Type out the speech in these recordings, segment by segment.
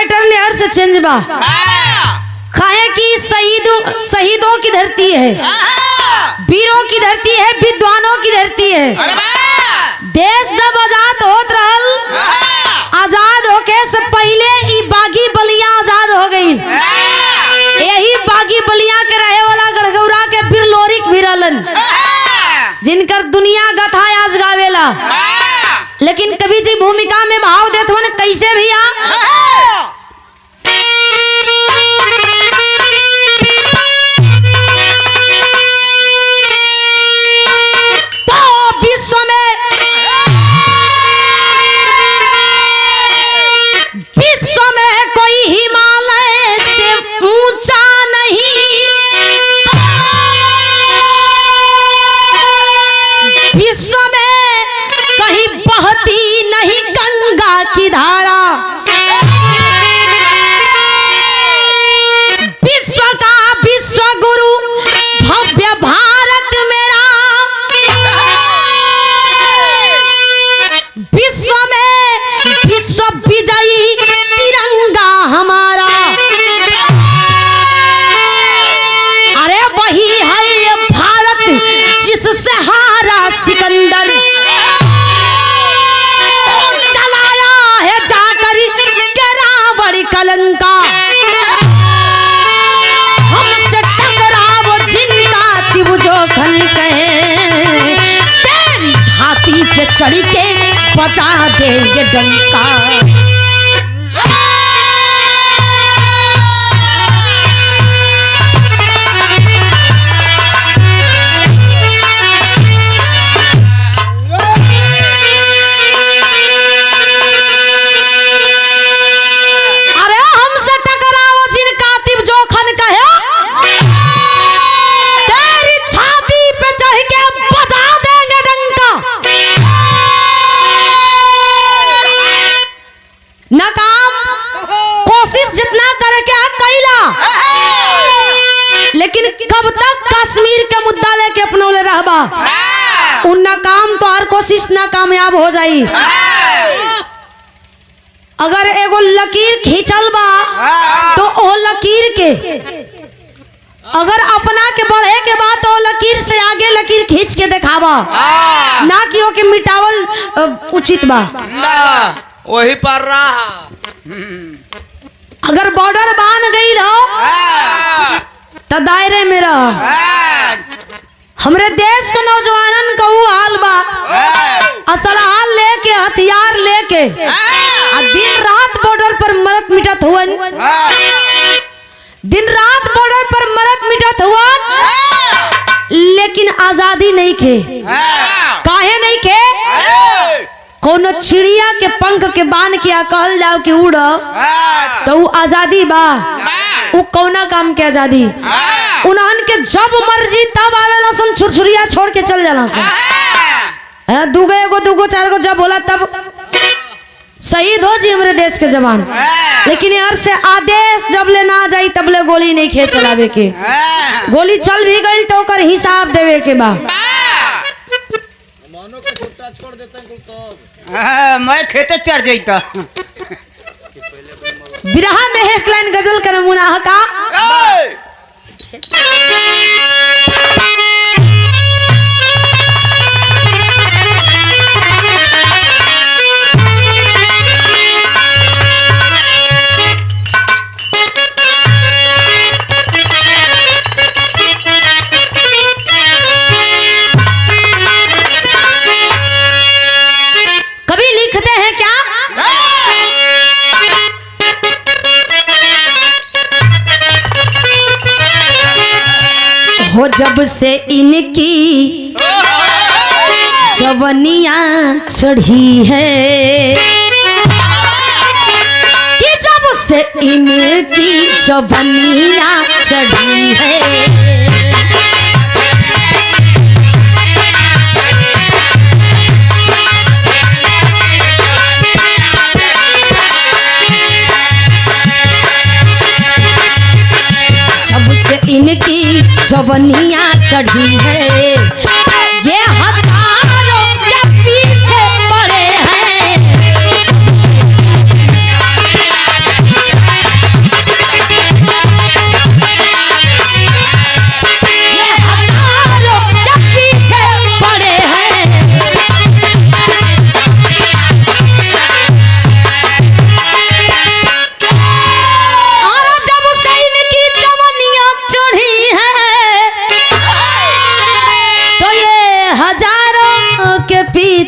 Pattern यार से change बा। खाए की शहीदों की धरती है, वीरों की धरती है, विद्वानों की धरती है। देश जब आजाद होत रहल, आजाद होके से पहले ई बागी बलिया आजाद हो गई। यही बागी बलिया के रहे वाला गढ़गौरा के वीर लोरिक भी रहलन, जिनकर दुनिया गथा आज गावेला। लेकिन कवि जी भूमिका में भाव देथवन कैसे भैया? की धारा विश्व का विश्व गुरु भव्य भारत मेरा, विश्व में विश्व विजयी तिरंगा हमारा। अरे वही है ये भारत जिससे हारा सिकंदर, कलंका। हमसे टकराव जिनका तिबुजोखन कहे, तेरी छाती पे चढ़ के बजा देंगे डंका। नाकाम कोशिश जितना करके कैला, लेकिन कब तक कश्मीर के मुद्दा लेके अपनौले रहबा? उन नाकाम तो हर कोशिश नाकामयाब हो जाई। अगर एगो लकीर खींचल बा तो ओ लकीर के अगर अपना के बढ़े के बाद तो लकीर से आगे लकीर खींच के दिखावा, ना कि ओके मिटावल उचित बा। वही पर रहा। अगर बॉर्डर बांध गई रहो तो दायरे में रहो। हमरे देश के नौजवानन का वो हाल बा, असलहा लेके हथियार लेके दिन रात बॉर्डर पर मरत मिटत हुवन, दिन रात बॉर्डर पर मरत मिटत हुवन, लेकिन आजादी नहीं खे। काहे नहीं खे? कोनो चिड़िया के पंख के बांध के कहल जाओ कि उड़ तो वो आजादी बा? वो कौना काम के आजादी? उन्हन के जब मर्जी तब आवेला सन, छुरछुरिया छोड़ के चल जाला सन। दूगो एगो दूगो चार गो जब होला तब शहीद हो जी हमारे देश के जवान। लेकिन यार से आदेश जब ले ना जाई तब ले गोली नहीं खे चलावे के। गोली चल भी गई तो ओकर हिसाब देवे के बा। छोड़ देते मैं खेते चढ़ जाता। बिरहा में एक लाइन गजल का नमूना का कभी लिखते हैं क्या? हो जब से इनकी जवनियां चढ़ी है, कि जब से इनकी जवनियां चढ़ी है, इनकी जवनियां चढ़ी है, ये हजारों के पीछे पड़े हैं।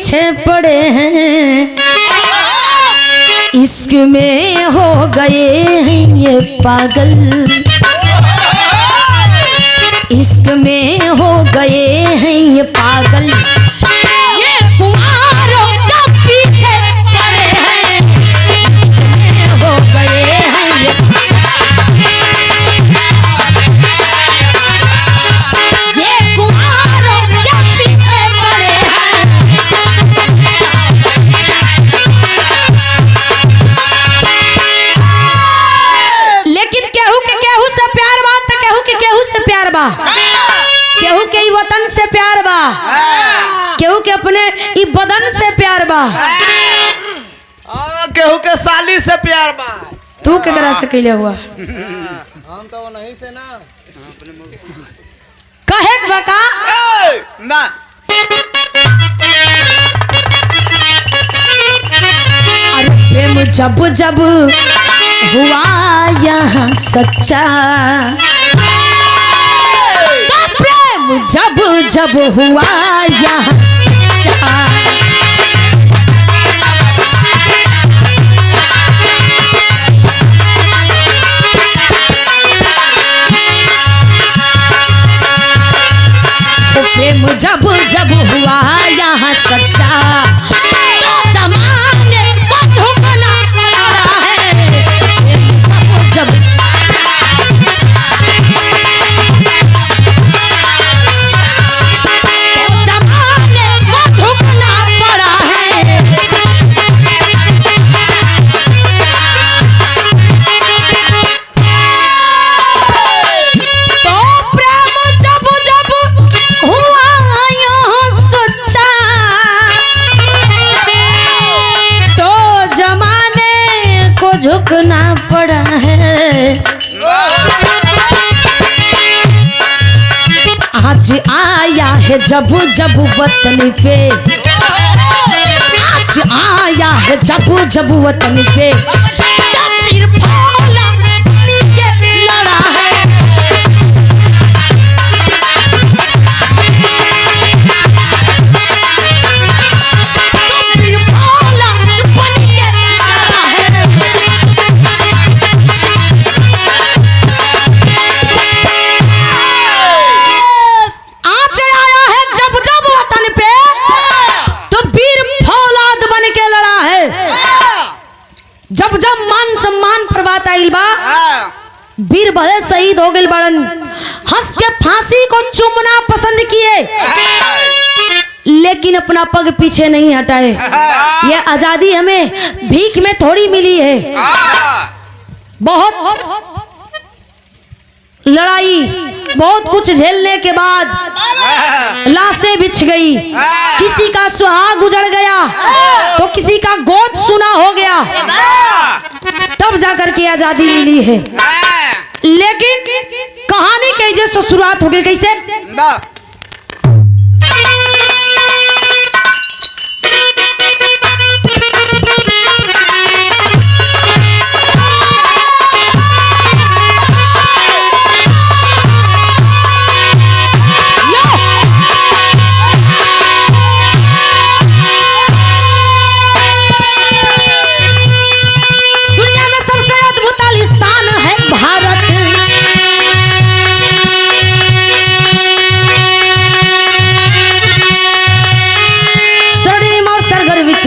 पीछे पड़े हैं, इश्क में हो गए हैं ये पागल, इश्क में हो गए हैं ये पागल, ये कुंवारों का पीछे पड़े हैं, इश्क में हो गए हैं ये कुंवारों का पीछे पड़े हैं। लेकिन केहू के केहू से प्यार बा त केहू के केहू से प्यार बा, केहू के ई वतन से प्यार बा, केहू के अपने ई बदन से प्यार बा, केहू के साली से प्यार बा। तू केकरा से कैले हुआ? हम तो वो नहीं से ना कहे बका ना अरे प्रेम जब जब हुआ यहाँ सच्चा, तो प्रेम जब जब हुआ यहाँ सच्चा, प्रेम जब जब हुआ यहाँ सच्चा, तो जमाने को झुकना पड़ा है, जब तो जमाने को झुकना पड़ा है। तो प्रेम जब जब हुआ यहाँ सच्चा, तो जमाने को झुकना पड़ा है। आज आया है जब जब वतन पे, आज आया है जब जब वतन पे, तो फिर फौला नीचे लड़ा है। जब जब मान सम्मान पर बात आइल बा, वीर भले शहीद हो गए बड़न, हंस के फांसी को चूमना पसंद किए, लेकिन अपना पग पीछे नहीं हटाए। ये आजादी हमें भीख में थोड़ी मिली है, बहुत लड़ाई, बहुत कुछ झेलने के बाद लाशें बिछ गई, किसी का सुहाग उजड़ गया तो किसी का गोद सुना हो गया, तब जाकर के आजादी मिली है। लेकिन कहानी कैसे से शुरुआत हो गई, कैसे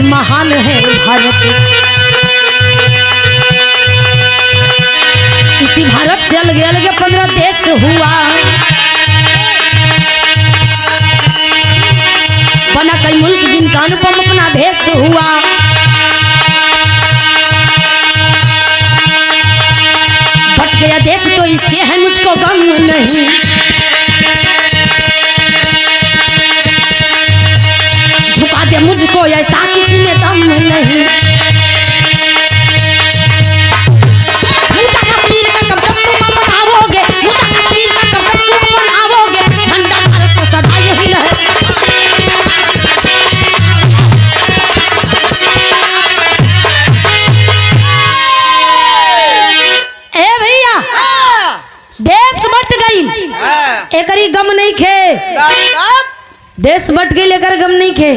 महान है भारत, इसी भारत से अलग अलग 15 देश हुआ, बना कई मुल्क जिनका अनुपम अपना भेष हुआ। बच गया देश तो इससे है मुझको गम नहीं, झुका दे मुझको ऐसा किसी में दम नहीं। मुझे कश्मीर का कब तक तुम मनाओगे, मुझे कश्मीर का कब तक तुम मनाओगे, ठंडा भारत को सदा यही रहे। ए भैया देश बट गई, एकरी गम नहीं खे, देश बट गई लेकर गम नहीं खे।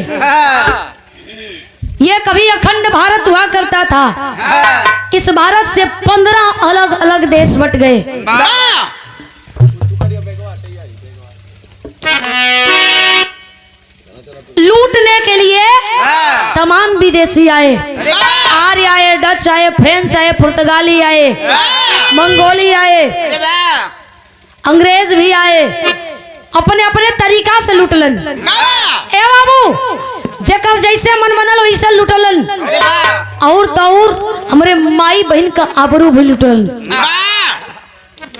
ये कभी अखंड भारत हुआ करता था। इस भारत से 15 अलग अलग देश बट गए। लूटने के लिए तमाम विदेशी आए, आर्य आए, डच आए, फ्रेंच आए, पुर्तगाली आए, मंगोली आए, अंग्रेज भी आए, अपने अपने तरीका से लुटलन। ए बाबू, जेकर जैसे मन बनल वैसे लुटलन। और तो और हमरे माई बहन का आबरू भी लुटलन।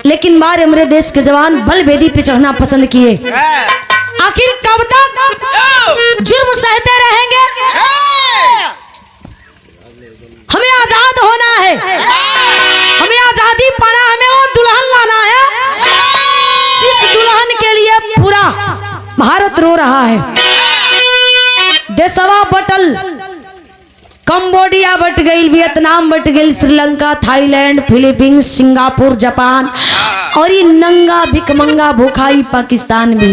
लेकिन बार हमरे देश के जवान बल बेदी पे चढ़ना पसंद किए। आखिर कब तक जुर्म सहते रहेंगे? हमें आजाद होना है, हमें आजादी पाना, हमें वो दुल्हन लाना है जिस दुल्हन के लिए पूरा भारत रो रहा है। देशवा बटल, कंबोडिया बट गई, वियतनाम बट गई, Sri Lanka, Thailand, Philippines, Singapore, Japan और ये नंगा भिकमंगा भूखाई पाकिस्तान भी।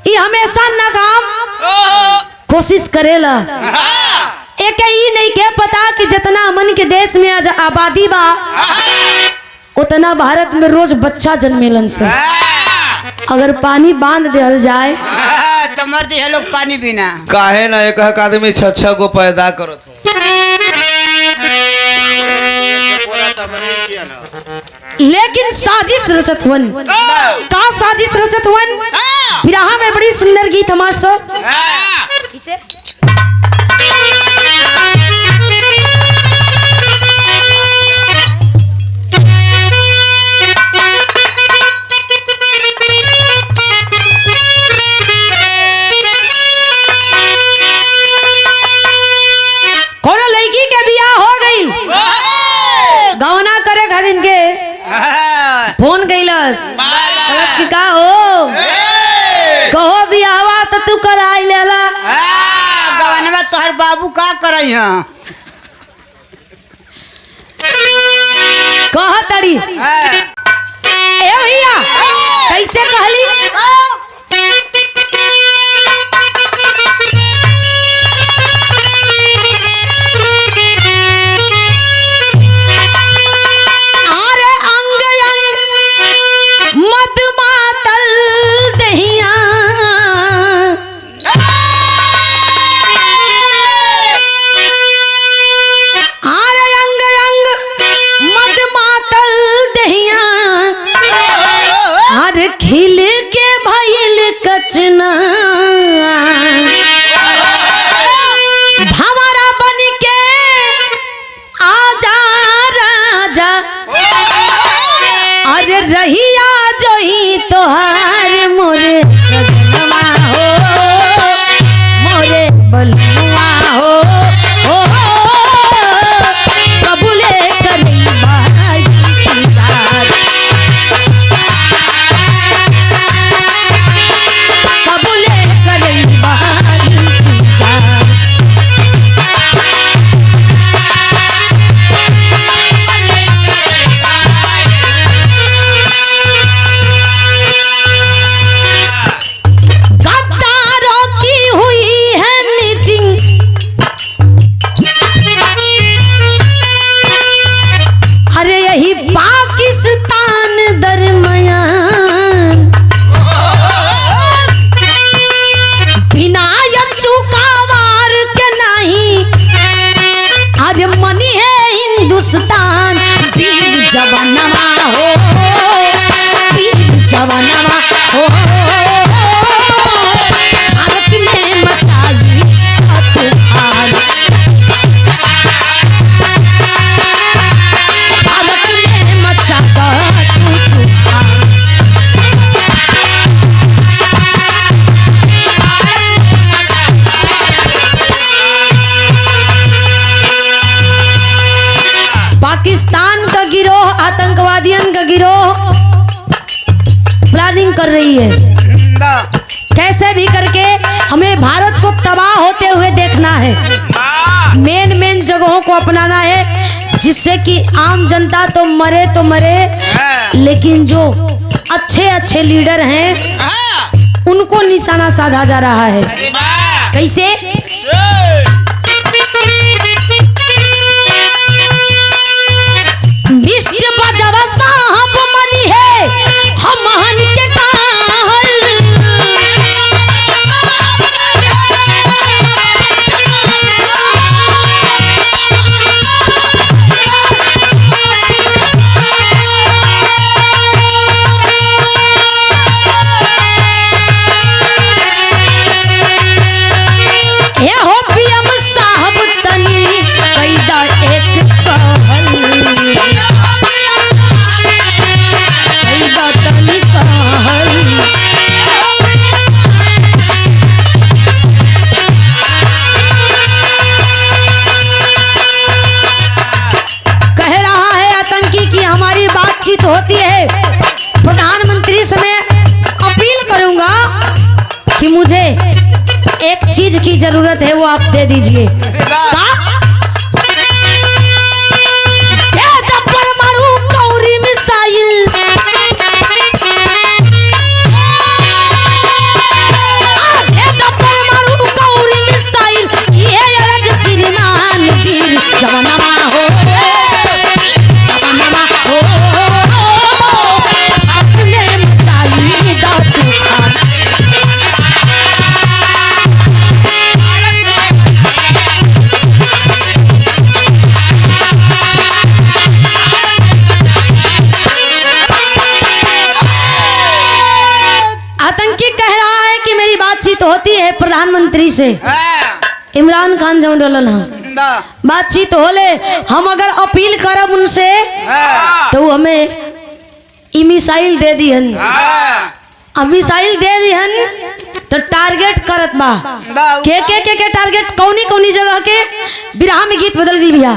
ये हमेशा नाकाम कोशिश करेला। एक ही नहीं के पता कि जितना अमन के देश में आबादी बा उतना भारत में रोज बच्चा जन्मेलन से। अगर पानी बांध दिया जाए तो मर दिए लोग पानी बिना। काहे ना एक आदमी 6 गो पैदा करत हो। लेकिन साजिश रचत हुन का साजिश रचत हुन। बिरहा में बड़ी सुंदर गीत हमार सब इसे कोनो लड़की के बियाह हो गई, गवना करे खातिर के फोन कैलस कि का हो कहो बियाहवा तो तू कराई लेला। गवनवा तोहर बाबू का करई हां? कह तड़ी ए भैया कैसे कहली? अरे अंग अंग मद मातल दहिया, अरे अंग अंग मद मातल दहिया, अरे खिल के भइल कचना, भंवरा बन के आजा राजा, अरे रहिया जोही तोहार मोरे सजनवा हो, मोरे बलनुआ हो, कबूले करी भाई इंतजार, कबूले करी भाई इंतजार। गद्दारों की हुई है मीटिंग, अरे यही पाकिस्तान दरमियान, बिना चुकावार के नहीं, अरे मनी है हिंदुस्तान, वीर जवानवा हो, वीर जवानवा हो, भारत में मचाई तूफान, भारत में मचा तूफान। पाकिस्तान का गिरोह, आतंकवादियों का गिरोह प्लानिंग कर रही है कैसे भी करके हमें भारत को तबाह होते हुए देखना है। मेन मेन जगहों को अपनाना है जिससे कि आम जनता तो मरे लेकिन जो अच्छे अच्छे लीडर हैं उनको निशाना साधा जा रहा है। कैसे? होती है, प्रधानमंत्री से मैं अपील करूंगा कि मुझे एक चीज की जरूरत है, वो आप दे दीजिए। परमाणु गौरी मिसाइल, परमाणु गौरी मिसाइल, ये अरज श्रीमान वीर जवानमा हो, जवानमा हो, अपने मचाई दा तूफान। आतंकी कह रहा है कि मेरी बातचीत होती है प्रधानमंत्री से, इमरान खान जौन डलन है, बातचीत होले, हम अगर अपील करब उनसे तो वो हमें ई मिसाइल दे दिहन। अब मिसाइल दे दिहन तो टारगेट करत बा के टारगेट कौनी कौनी जगह के। बिरहा में गीत बदल गई भैया।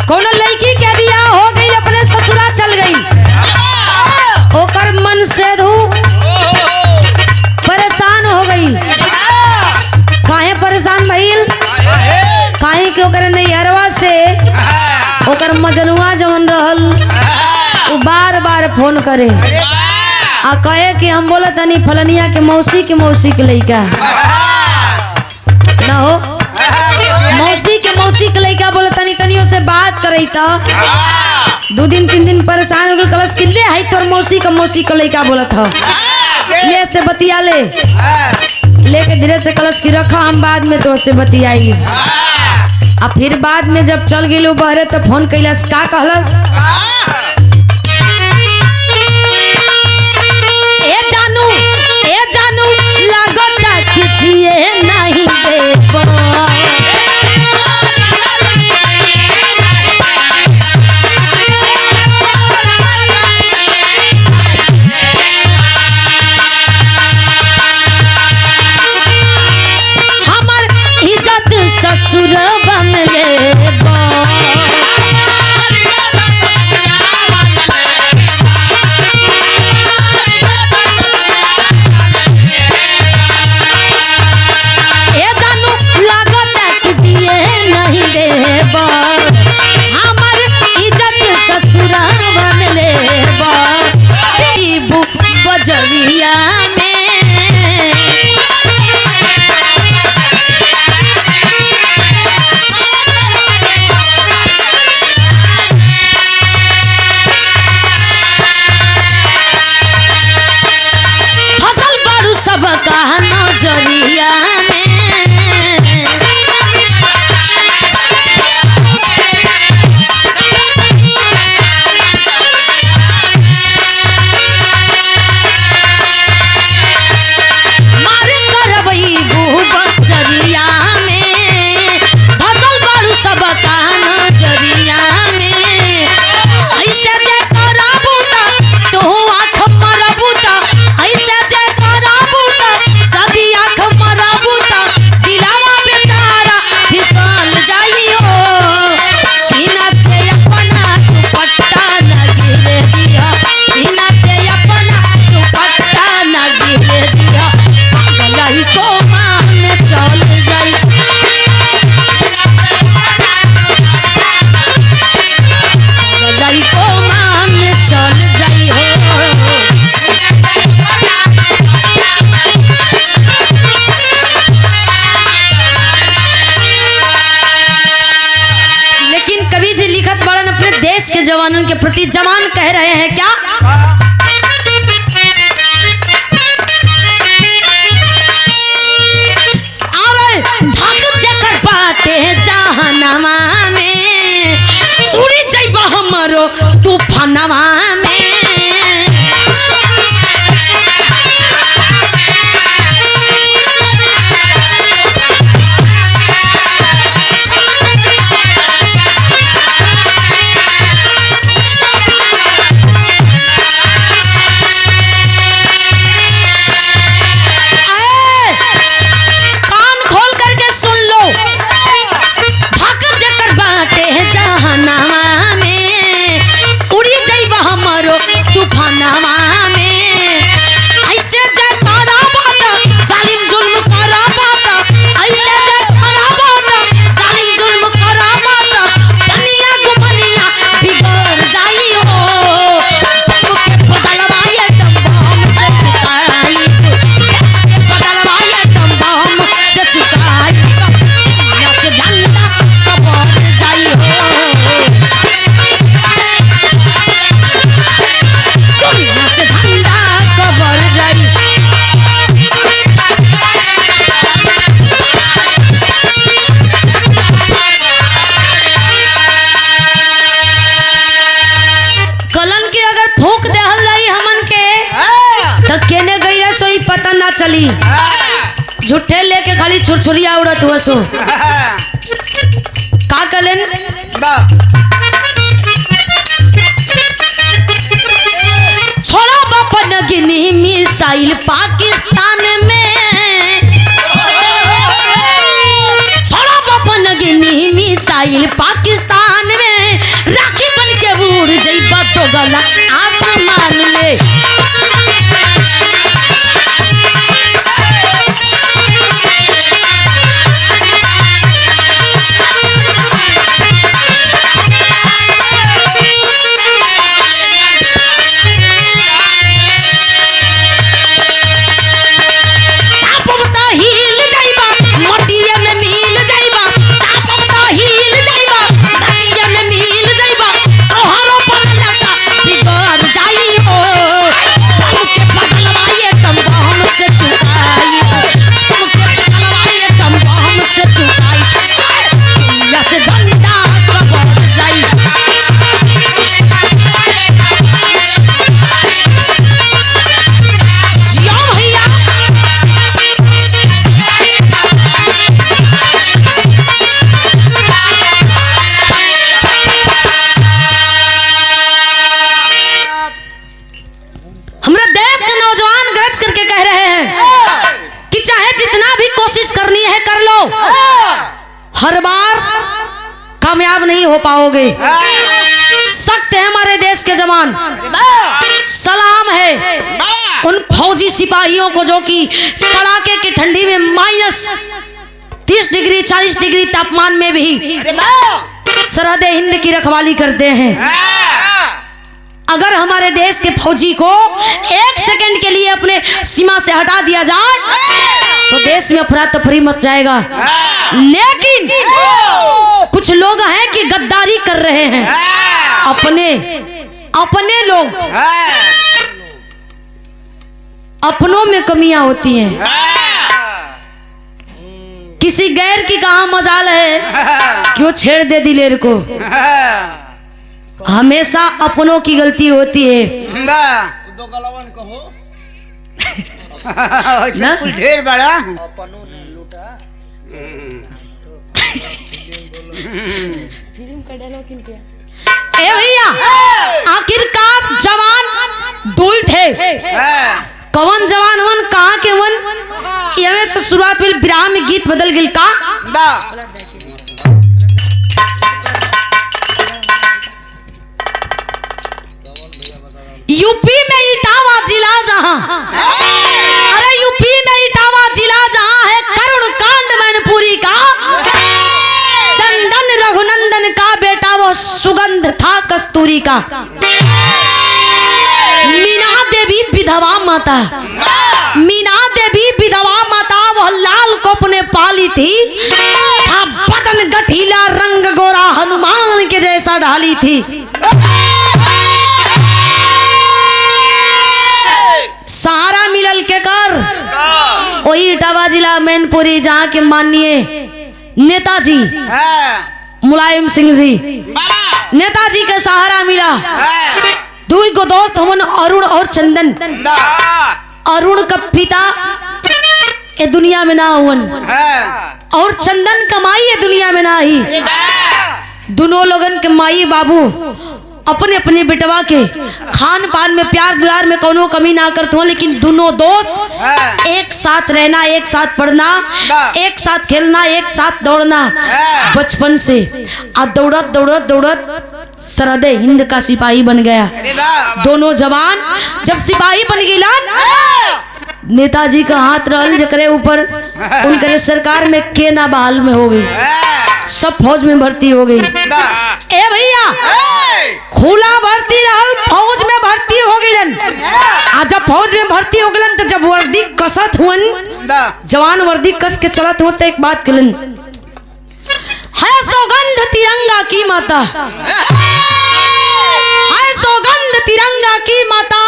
कोनो लड़की के बियाह हो गई, अपने ससुरा चल गई, ओकर मन से धू परेशान हो गई। काहे परेशान भइल? काहे कि ओकर नैहरवा से ओकर मजनुआ जवन रहल वो बार बार फोन करे आ कहे कि हम बोला तनी फलनिया के मौसी के लइका ना हो, मौसी के लइका बोले तनी तनियों से बात करे तो 2 दिन 3 दिन परेशान हो गए। कलश कि ले है तोर मौसी का लइका बोलत हो, ये से बतिया लेके धीरे से कलश की रखा, हम बाद में तो से बतियाई। अब फिर बाद में जब चल गई बहरे तो फोन कैलस, का कहलस, ए जानू लागता किछिए नहीं दे ससुर बन ले जानू लागत कि दिए नहीं देब, हमर इज्जत ससुर बन ले बजरिया में। का नजरिया में मार करबई बचरिया में, फसल बाड़ू सब का नजरिया में। ऐसे जे कराबू तो आँख मरबू, ऐसे जे जदी आँख मरबू दिलावा बेचारा फिसल जाइयो, सीना से अपना दुपट्टा न गिरे दिया, सीना से अपना दुपट्टा न गिरे दिया, गलाई को मान चल जाई, गलाई को मान चल जाई हो। कवि जी लिखत बड़न अपने देश के जवानों के प्रति, जवान कह रहे हैं क्या, अरे धक चकर पाते जहनवा में, उड़ी जाइबा हमरो तूफानवा में। चली झूठे लेके खाली छुरछुरिया उड़त हुआ सो का कलन छोड़ा बापन गिनी मिसाइल पाकिस्तान में छोड़ा बापन गिनी मिसाइल पाकिस्तान में राखी बन के उड़ जइबा तो गला आसमान में हर बार कामयाब नहीं हो पाओगे। सख्त है हमारे देश के जवान। सलाम है उन फौजी सिपाहियों को जो कि कड़ाके की ठंडी में -30 डिग्री 40 डिग्री तापमान में भी सरहदे हिंद की रखवाली करते हैं। अगर हमारे देश के फौजी को 1 सेकंड के लिए अपने सीमा से हटा दिया जाए तो देश में अफरा तफरी मच जाएगा। लेकिन कुछ लोग हैं कि गद्दारी कर रहे हैं। अपने लोग अपनों में कमियां होती हैं। किसी गैर की कहां मजाल है क्यों छेड़ दे दिलेर को। हमेशा अपनों की गलती होती है दो गलवन कहो ना ढेर बड़ा अपनों ने लूटा। ए भैया आखिरकार जवान दुई थे। कवन जवान वन कहाँ के वन ये से शुरुआत में विराम में गीत बदल गिल का यूपी में इटावा जिला जहां अरे यूपी में इटावा जिला जहां है करुण कांड मैनपुरी का चंदन रघुनंदन का बेटा वो सुगंध था कस्तूरी का। मीना देवी विधवा माता वह लाल को अपने पाली थी। था बदन गठीला रंग गोरा हनुमान के जैसा ढाली थी। सारा मिलल के कर वही इटावा जिला मैनपुरी जहाँ के माननीय नेताजी मुलायम सिंह जी नेताजी के सहारा मिला। दो को दोस्त हमन अरुण और चंदन। अरुण का पिता ये दुनिया में ना हुवन और चंदन का माई ये दुनिया में ना ही। दोनों लोगन के माई बाबू अपने अपने बेटवा के खान पान में प्यार दुलार में कोनो कमी ना करते हो। लेकिन दोनों दोस्त एक साथ रहना, एक साथ पढ़ना, एक साथ खेलना, एक साथ दौड़ना बचपन से। आज दौड़त दौड़त दौड़त सरहदे हिंद का सिपाही बन गया। दोनों जवान जब सिपाही बन गई नेताजी का हाथ रहल जकरे ऊपर उनके सरकार में के ना बहाल में हो गई। सब फौज में भर्ती हो गई। ए भैया खुला भर्ती रहल फौज में भर्ती हो गई। आज जब फौज में भर्ती हो गलन तो जब वर्दी कसत हुन जवान वर्दी कस के चलत हो तो एक बात कलन है सौगंध तिरंगा की माता है सौगंध तिरंगा की माता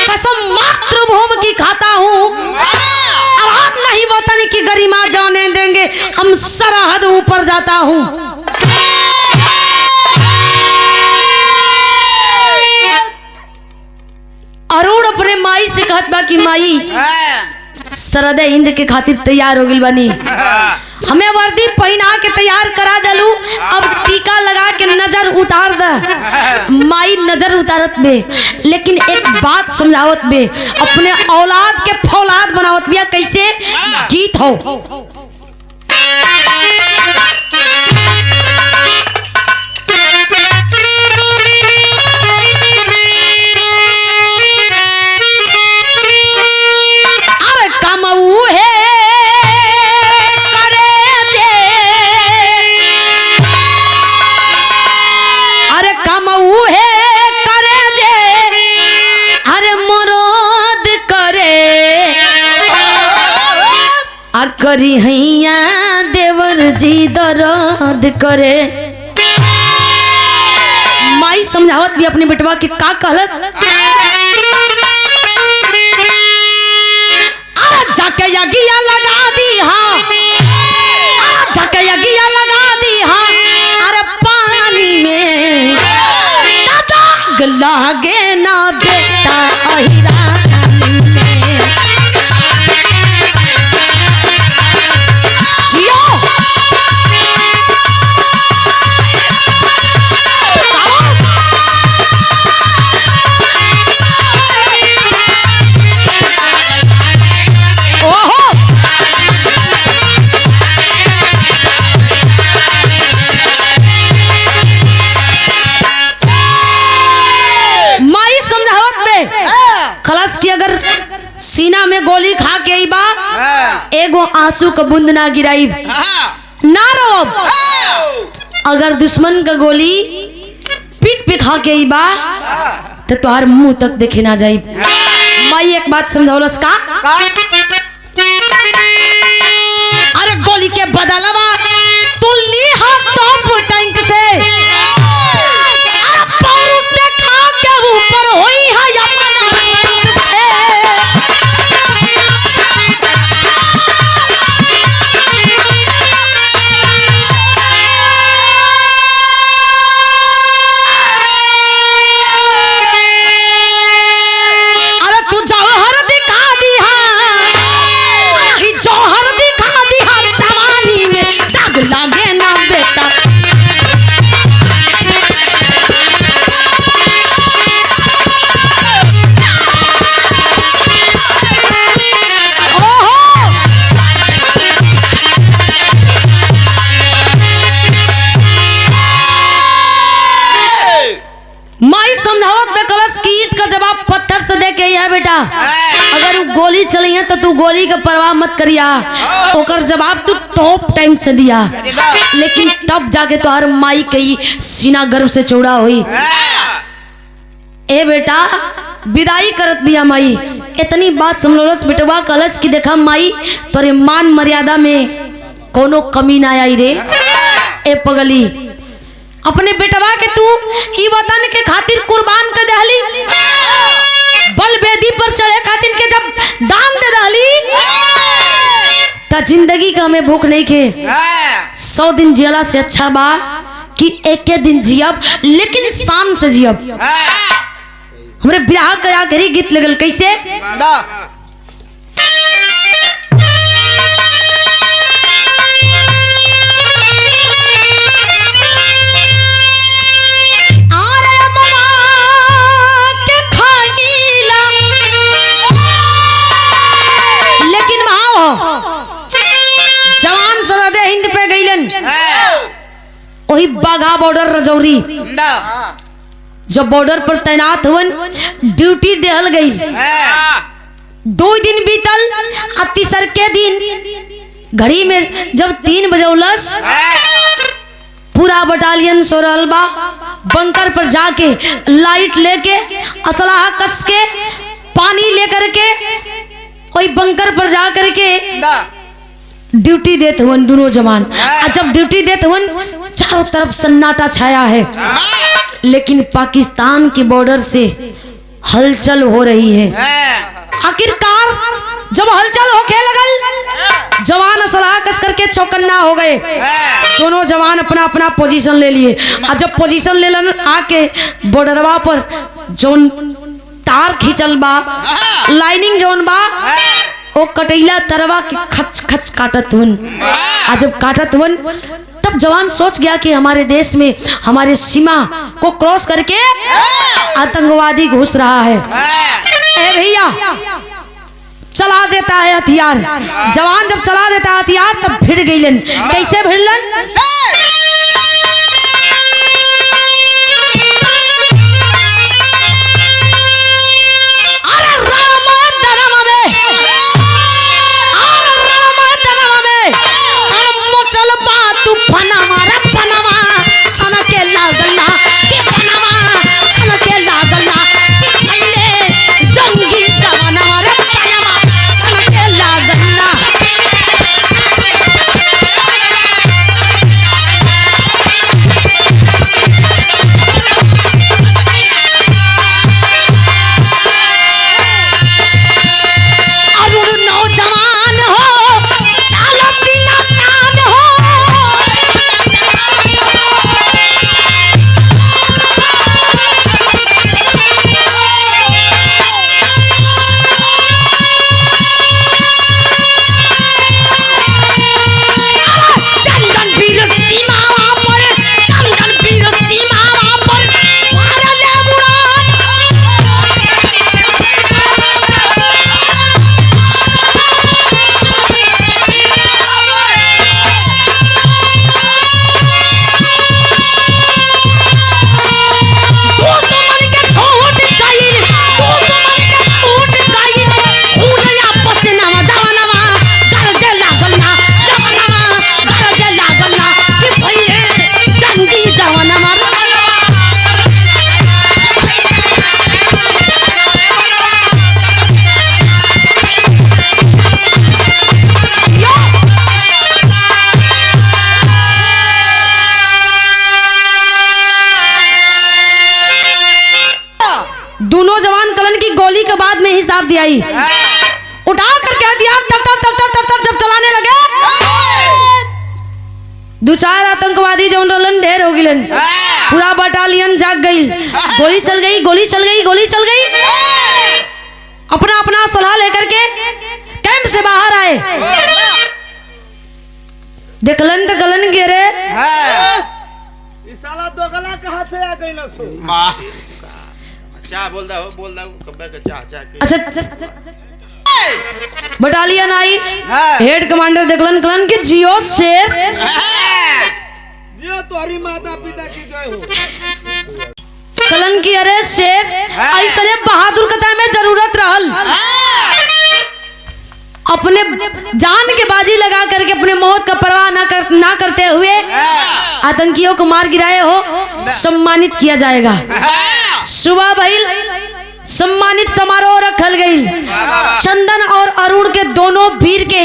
कसम मातृभूमि की खाता हूँ। आवाज नहीं वतन की गरिमा जाने देंगे हम सरहद ऊपर जाता हूँ। अरुण अपने माई से कहत बा कि माई सरद हिंद के खातिर तैयार हो गइल बानी। हमें वर्दी पहना के तैयार करा दलू, अब टीका लगा के नजर उतार द। माई नजर उतारत बे, लेकिन एक बात समझावत बे, अपने औलाद के फौलाद बनावत बिया। कैसे? गीत हो। अरे कमऊ है करी हैया देवर जी दर्द करे। माई समझावत भी अपने बेटवा के का कहलस। जाके यगिया लगा दी हा, जाके यगिया लगा दी हा। अरे पानी में दाग लागे ना बेटा अहिरा। खलास की अगर सीना में गोली खा के आई बा, एगो आंसू का बूंद ना गिराई ना रहो। अगर दुश्मन का गोली पीठ पे खा के आई बा तो तुहार मुंह तक देखे ना जाई। माई एक बात समझौलस का, अरे गोली के बदलवा तू ली हाथ टॉप टैंक से, पौरुष देखा के ऊपर होई है लागे ना बेटा। माई समझावत बे कलश की ईंट का जवाब पत्थर से दे के है बेटा। अगर वो गोली चली है तो तू गोली का परवाह मत करिया, ओकर जवाब तू टॉप टाइम से दिया। लेकिन तब जाके तो हर माई कई सीना गर्व से चौड़ा हुई। ए बेटा विदाई करत बिया माई, इतनी बात समझोलस बेटवा कलश की देखा माई तोरे मान मर्यादा में कोनो कमी ना आई रे। ए पगली अपने बेटवा के तू ई वतन के खातिर कुर्बान कर दहली, बल बेदी पर चढ़े खातिर के जब दान दे दहली ता जिंदगी का हमें भूख नहीं खे। 100 दिन जियला से अच्छा बा कि एक दिन जियब लेकिन शान से जियब। हमरे ब्याह के आखिरी गीत लगल कैसे, जवान सरहद हिंद पे गईलन वही बाघा बॉर्डर रजौरी। जब बॉर्डर पर तैनात हुवन ड्यूटी देहल गई। 2 दिन बीतल, तीसर के दिन घड़ी में जब 3 बजौलस पूरा बटालियन सो रहल बा। बंकर पर जाके लाइट लेके असलाह कस के पानी लेकर के वही बंकर पर जा करके ड्यूटी देते हुए दोनों जवान। जब ड्यूटी देते हुए चारों तरफ सन्नाटा छाया है, लेकिन पाकिस्तान के बॉर्डर से हलचल हो रही है। आखिरकार जब हलचल होके लगल, जवान असलाह कस करके चौकन्ना हो गए। दोनों जवान अपना अपना पोजीशन ले लिए। और जब पोजीशन ले लन आके बॉर्डरवा पर जोन तार खींचल बा, लाइनिंग जोन बा ओ कटैला तरवा के खच खच काटत हुन। आज जब काटत हुन तब जवान सोच गया कि हमारे देश में हमारे सीमा को क्रॉस करके आतंकवादी घुस रहा है। ए भैया चला देता है हथियार। जवान जब चला देता है हथियार तब भिड़ गईलन। कैसे भिड़लन? दोनों जवान कलन की गोली के बाद में हिसाब दिया ही उठा करके हथियार तब तब तब तब तब तब जब चलाने लगे दो चार आतंकवादी जो रोलन ढेर हो गए। पूरा बटालियन जाग गई। गोली चल गई, गोली चल गई, गोली चल गई। अपना अपना सलाह लेकर के कैंप से बाहर आए। देखलन तो गलन गिरे। साला दो गला कहाँ से आ गई ना सो? चाह बोल दो कब्बे का चाह। अच्छा बटालियन आई। हेड कमांडर देखलन कलन के जियो शेर जियो तुम्हारी माता पिता की जय हो। कलन की अरे शेर ऐसने बहादुर कथा में जरूरत रहल। अपने जान के बाजी लगा करके अपने मौत का परवाह ना करते हुए आतंकियों को मार गिराए हो, सम्मानित किया जाएगा। सुबह भइल, सम्मानित समारोह रखल गई। चंदन और अरुण के दोनों वीर के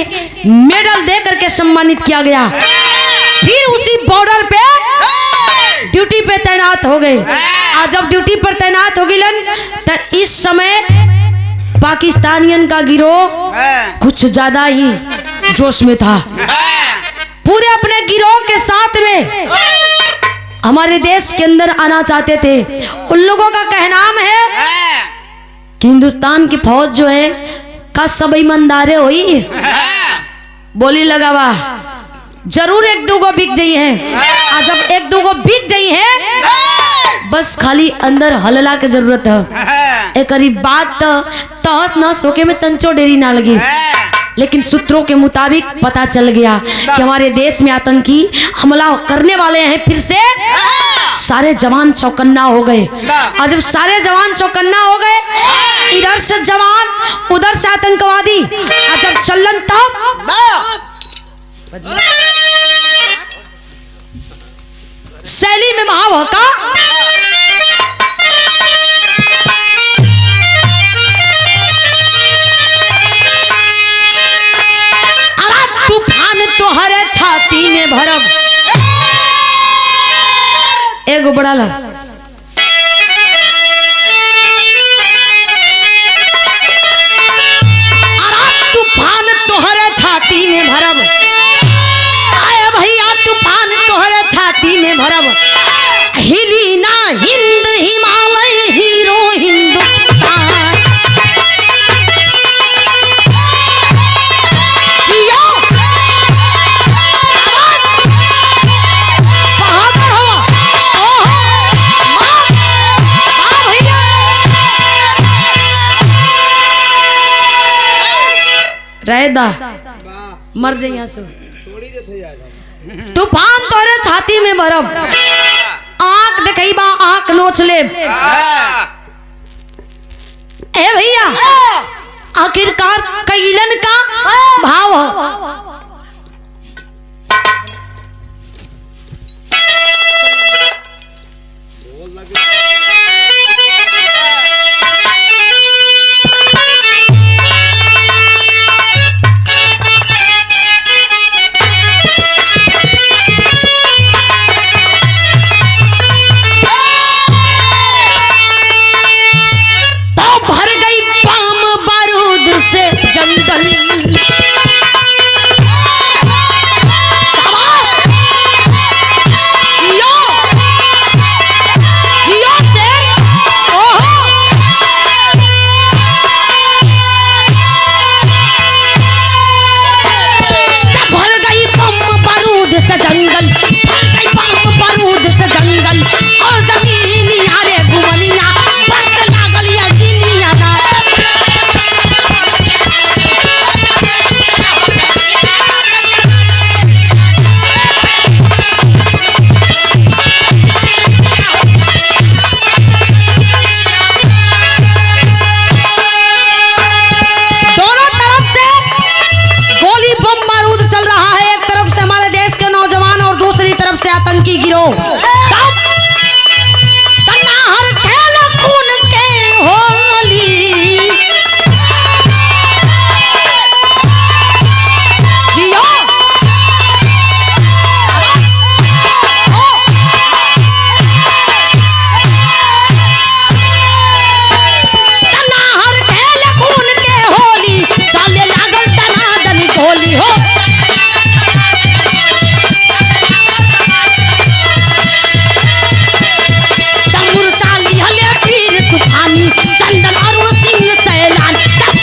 मेडल दे करके सम्मानित किया गया। फिर उसी बॉर्डर पे ड्यूटी पे तैनात हो गए। आज जब ड्यूटी पर तैनात हो गए तो इस समय पाकिस्तानियन का गिरोह कुछ ज्यादा ही जोश में था। पूरे अपने गिरोह के साथ में हमारे देश के अंदर आना चाहते थे। उन लोगों का कहनाम है कि हिंदुस्तान की फौज जो है का सब ईमानदारे हुई बोली लगावा जरूर एक दो को बिक जाई है। आज जब एक दो को बिक जाई है बस खाली अंदर हलला के जरूरत है। एक बात तहस नहस होके में तंचो देरी ना लगी। लेकिन सूत्रों के मुताबिक पता चल गया कि हमारे देश में आतंकी हमला करने वाले हैं। फिर से सारे जवान चौकन्ना हो गए। और जब सारे जवान चौकन्ना हो गए, इधर से जवान उधर से आतंकवादी, और जब चलन तब शैली में भाव का तूफान तोहर छाती में भरब एगो बड़ा ला तूफान तोहर छाती में भरब। आए भैया तूफान तोहर छाती में भरब। हिली ना हिंद हिमालय हीरो हिंदुस्तान। रह दा मर जाए यहाँ से। छोड़ी देते आज तूफान तोरे छाती में बरफ आंख देखई बा आंख नोच ले। ए भैया आखिरकार कैलन का भाव हो। जंगल बारूद से जंगल और जमीनी अरे घुमनिया बस लागल या गिनिया ना। दोनों तरफ से गोली बम बारूद चल रहा है। एक तरफ से हमारे देश के नौजवान और दूसरी तरफ से आतंकी गिरोह। हर खेल खून के होली जियो हर खेल खून के होली चले लागल दनादन गोली हो। चंदन अरुण सिंह सैलान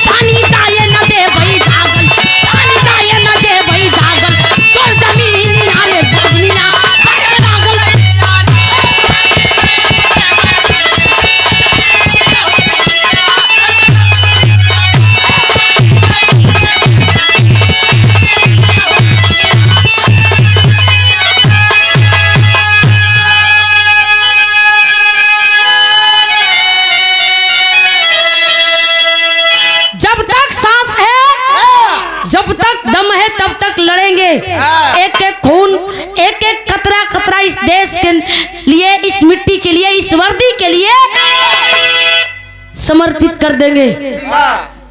पानी जाए न दे भाई जागल पानी जाए न दे भाई जागल चोर जमीन नाले दुनिया जब तक दम है तब तक लड़ेंगे। एक एक खून एक एक कतरा कतरा इस देश के लिए इस मिट्टी के लिए इस वर्दी के लिए समर्पित कर देंगे।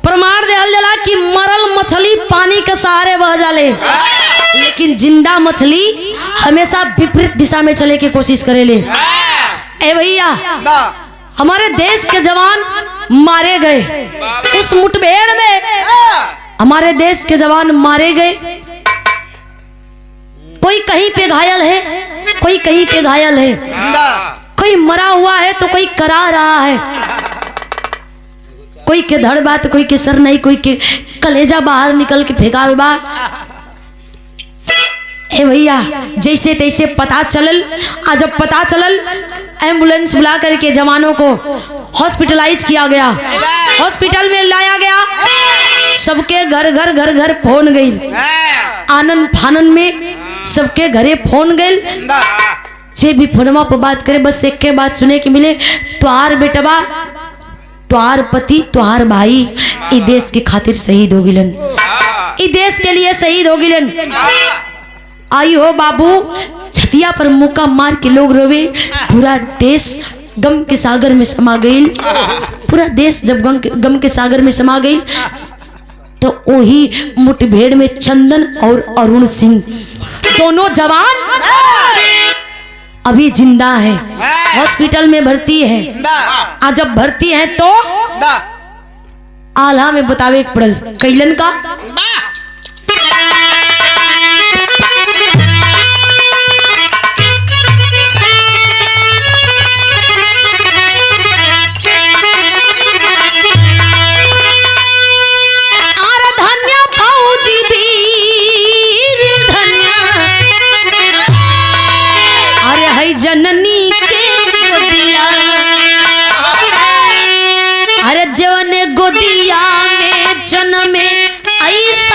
प्रमाण दे जला कि मरल मछली पानी के सहारे बह जाले लेकिन जिंदा मछली हमेशा विपरीत दिशा में चले की कोशिश करेले। ए भैया हमारे देश के जवान मारे गए उस मुठभेड़ में हमारे देश के जवान मारे गए। कोई कहीं पे घायल है कोई कहीं पे घायल है कोई मरा हुआ है तो कोई करा रहा है। कोई के धड़ बात कोई के सर नहीं कोई के कलेजा बाहर निकल के फेंकाल बा। ए भैया जैसे तैसे पता चलल आज जब पता चलल एम्बुलेंस बुला करके जवानों को हॉस्पिटलाइज किया गया हॉस्पिटल में लाया गया। सबके घर घर घर घर फोन गई आनंद फानन में सबके घरे फोन गई। जे भी फोनमा पर बात करे बस एक के बात सुने की मिले तुहार बेटवा तुहार पति तुहार भाई इस देश के खातिर शहीद हो गिलन इस देश के लिए शहीद हो गिलन। आई हो बाबू छतिया पर मुक्का मार के लोग रोवे पूरा देश गम के सागर में समा गई। पूरा देश जब गम के सागर में समा गई तो वही मुठभेड़ में चंदन और अरुण सिंह दोनों जवान अभी जिंदा है हॉस्पिटल में भर्ती है। आज जब भर्ती है तो आल्हा में बतावे पड़ल कैलन का जननी के गोदिया अरे जवन गोदिया में जन्मे ऐसा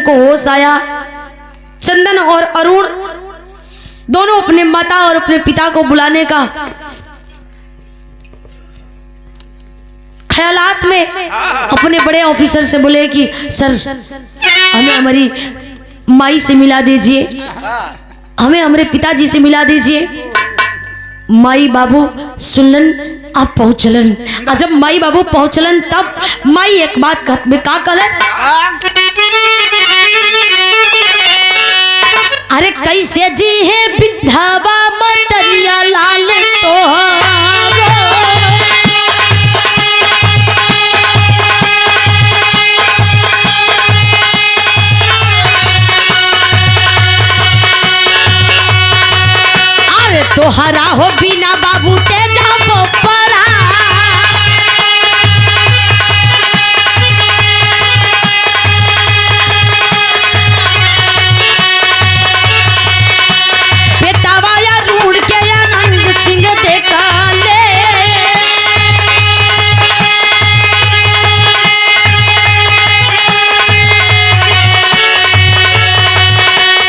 को होश आया। चंदन और अरुण दोनों अपने माता और अपने पिता को बुलाने का ख्यालात में अपने बड़े ऑफिसर से बोले कि सर हमें हमारी माई से मिला दीजिए, हमें हमारे पिताजी से मिला दीजिए। माई बाबू सुनलन आप पहुंचलन। जब माई बाबू पहुंचलन तब माई एक बात का कलस अरे कैसे जी है विधवा मतरिया लाल तोहारो। अरे तोहरा हो बिना बाबू ते जाबो परा। बेटावाया रूढ़ के आनंद सिंह देखा ले।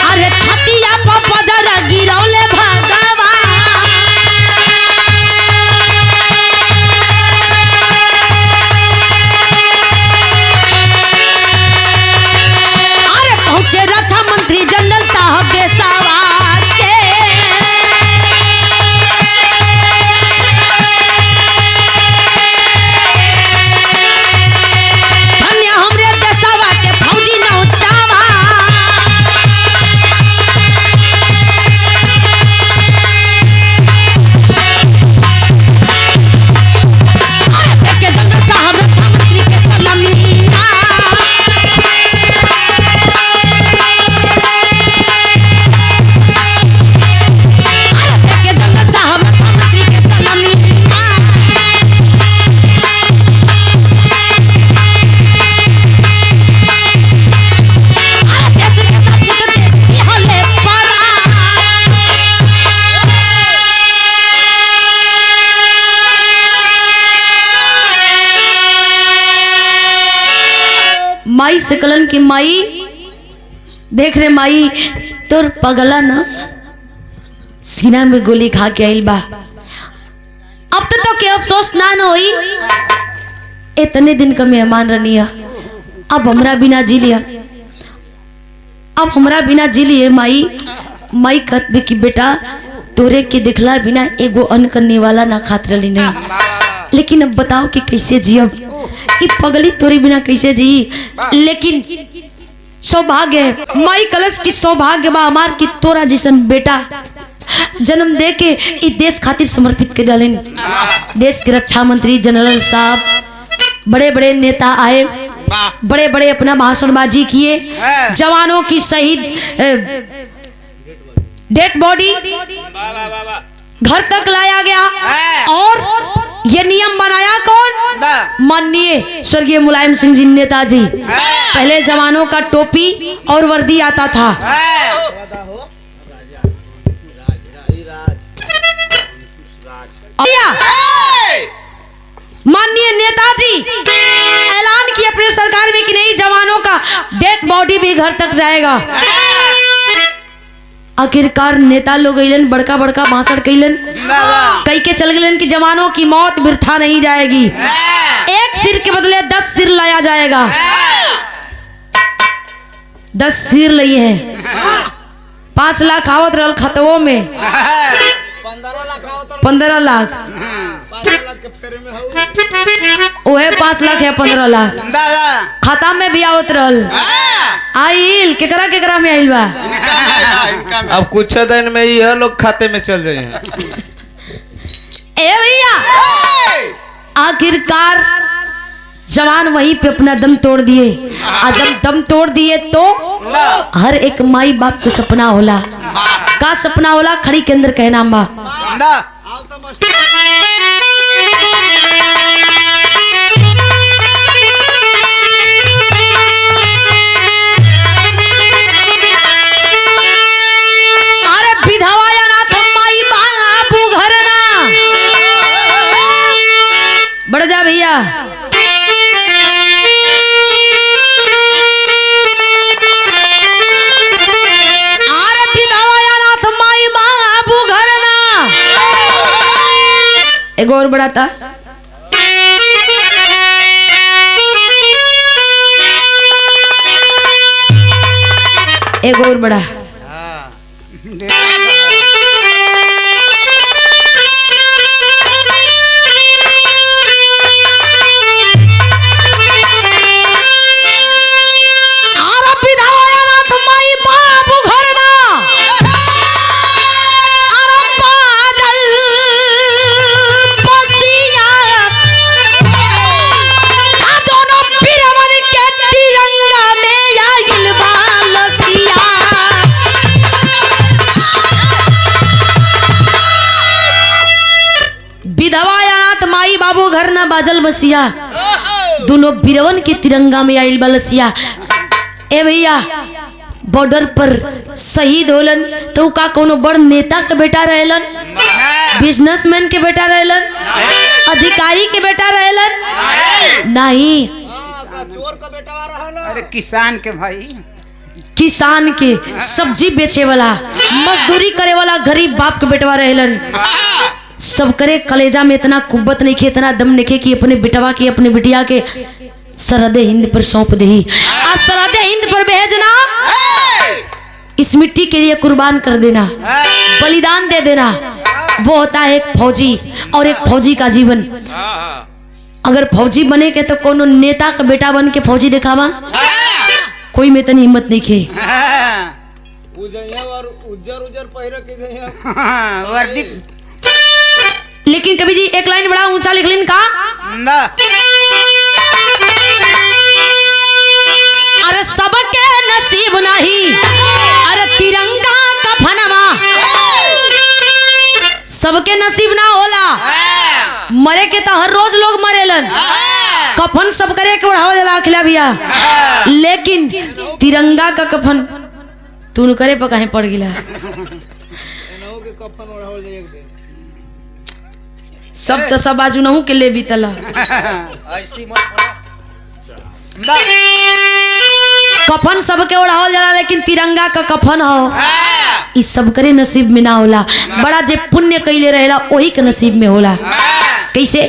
अरे छतिया पापा जरा गिरौले भगवा। अरे पहुंचे रक्षा मंत्री जनरल साहब के सवार के। धन्य हमरे देशवा के फौजी नौचावा। के जनरल साहब रक्षा मंत्री के सलामीना। के जनरल साहब रक्षा मंत्री के सलामीना। देश के सब जुट देश हले परा। माई से कलन की माई देख रे माई तोर पगला ना सीना में गोली खा के आइल बा। अब तो के अफसोस ना न होई। इतने दिन का मेहमान रनिया अब हमरा बिना जी लिया। अब हमरा बिना जी लिए माई। माई कहत कि बेटा तोरे के दिखला बिना एगो अन्न करने वाला ना खात रही नहीं। लेकिन अब बताओ कि कैसे जियब। ई पगली तोरे बिना कैसे जी। लेकिन सौभाग्य है माई कलश की सौभाग्य बा हमार की तोरा जैसन बेटा जन्म दे के ई देश खातिर समर्पित कर डालेन। देश के रक्षा मंत्री जनरल साहब बड़े बड़े नेता आए, बड़े बड़े अपना भाषणबाजी किए। जवानों की शहीद डेड बॉडी घर तक लाया गया। और ये नियम बनाया कौन? माननीय स्वर्गीय मुलायम सिंह जी नेताजी। पहले जवानों का टोपी और वर्दी आता था। माननीय नेताजी ऐलान किए अपने सरकार में कि नहीं जवानों का डेड बॉडी भी घर तक जाएगा। आखिरकार नेता लोग अइलन बड़का बड़का भाषण कैलन कई के चल गए कि जवानों की मौत वृथा नहीं जाएगी। एक सिर के बदले 10 सिर लाया जाएगा। 10 सिर लिए हैं। 5 लाख आवत रहल खतवों में 15 लाख ओहे 5 लाख या 15 लाख खाता में भी आवत रहल। आइल केकरा में आइल बा। अब कुछ दिन में यह लोग खाते में चल रहे हैं। ए भैया आखिरकार जवान वहीं पे अपना दम तोड़ दिए। जब दम तोड़ दिए तो हर एक माई बाप को सपना होला। का सपना होला? खड़ी के अंदर कहना बा बढ़ जा भैया। एगो और बड़ा था। एगो और बड़ा। विधवा अनाथ माई बाबू घर ना बाजल बसिया, दोनों बिरवन के तिरंगा में आइल बलसिया। ए भैया बॉर्डर पर शहीद होलन तो का कोनो बड़ नेता के बेटा रहलन, बिजनेसमैन के बेटा रहलन, अधिकारी के बेटा रहलन? नहीं, चोर का बेटा रहलन। अरे किसान के भाई, किसान के, सब्जी बेचे वाला, मजदूरी करे वाला गरीब बाप के बेटवा रहलन। सब करे कलेजा में इतना कुब्बत नहीं खे, इतना दम नहीं खे कि अपने बेटवा के अपने बिटिया के सरहदे हिंद पर सौंप दे। आज सरहदे हिंद पर भेजना, इस मिट्टी के लिए कुर्बान कर देना, बलिदान दे देना, वो होता है एक फौजी। और एक फौजी का जीवन, अगर फौजी बने के तो कोनो नेता का बेटा बन के फौजी दिखावा, कोई में इतनी हिम्मत नहीं खे। लेकिन कभी जी एक लाइन बड़ा ऊंचा लिख लिन का, अरे सबके नसीब नहीं, अरे तिरंगा का फनवा सबके नसीब ना होला। मरे के तो हर रोज लोग मरेलन, कफन सब करे के उड़ाव देला अखिला भैया, लेकिन तिरंगा का कफन तू करे पर कहीं पड़ गिला। सब तो सब बाजू नहू के ले बीतला। कफन सबके ओढ़ावल जाला, लेकिन तिरंगा का कफन हो इस सब करे नसीब में ना होला। बड़ा जे पुण्य कइले रहेला वही के नसीब में होला। कैसे?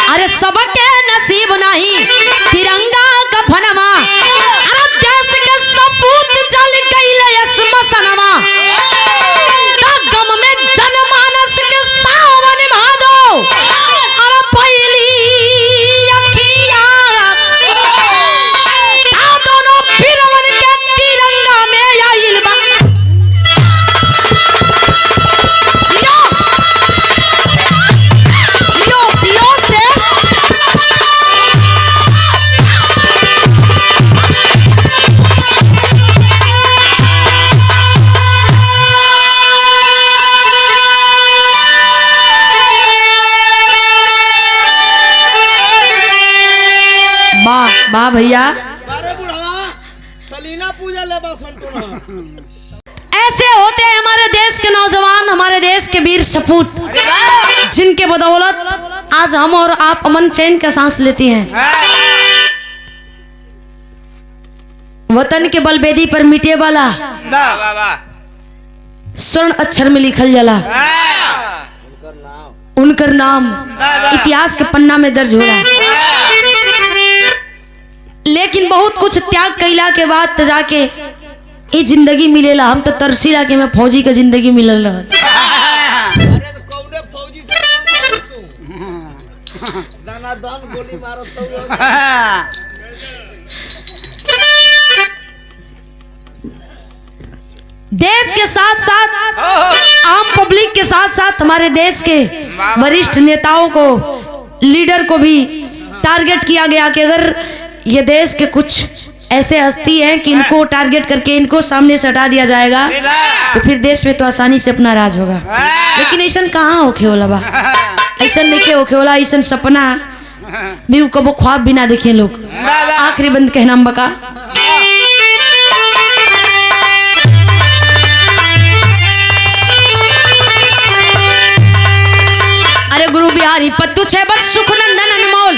अरे सबके नसीब नहीं तिरंगा का फनवा, अरे देश के सपूत जल गइले स्मशानवा, गम में जनमानस के सावन भादो, अरे पहली अखियां दोनों बिरवन के तिरंगा में आइल बा। जियो जियो जियो से वाह भैया, सलीना पूजा ले बस। ऐसे होते हैं हमारे देश के नौजवान, हमारे देश के वीर सपूत, जिनके बदौलत आज हम और आप अमन चैन का सांस लेते हैं। वतन के बलबेदी पर मिटे वाला स्वर्ण अक्षर में लिखल जाला, उनकर नाम इतिहास के पन्ना में दर्ज हो रहा है। लेकिन बहुत कुछ त्याग कैला के बाद जाके ये जिंदगी मिलेला। हम तो तरसीला के में फौजी का जिंदगी मिलल रहा। गोली देश के साथ साथ आम पब्लिक के साथ साथ हमारे देश के वरिष्ठ नेताओं को, लीडर को भी टारगेट किया गया कि अगर ये देश के कुछ ऐसे हस्ती हैं कि इनको टारगेट करके इनको सामने से हटा दिया जाएगा तो फिर देश में तो आसानी से अपना राज होगा। लेकिन ऐसा कहाँ होके होला बा, ऐसा नहीं होके होला, ऐसा सपना भी कबो ख्वाब भी ना देखे लोग। आखिरी बंद कहना बका, अरे गुरु बिहारी पत्तू छे बस सुख नंदन अनमोल।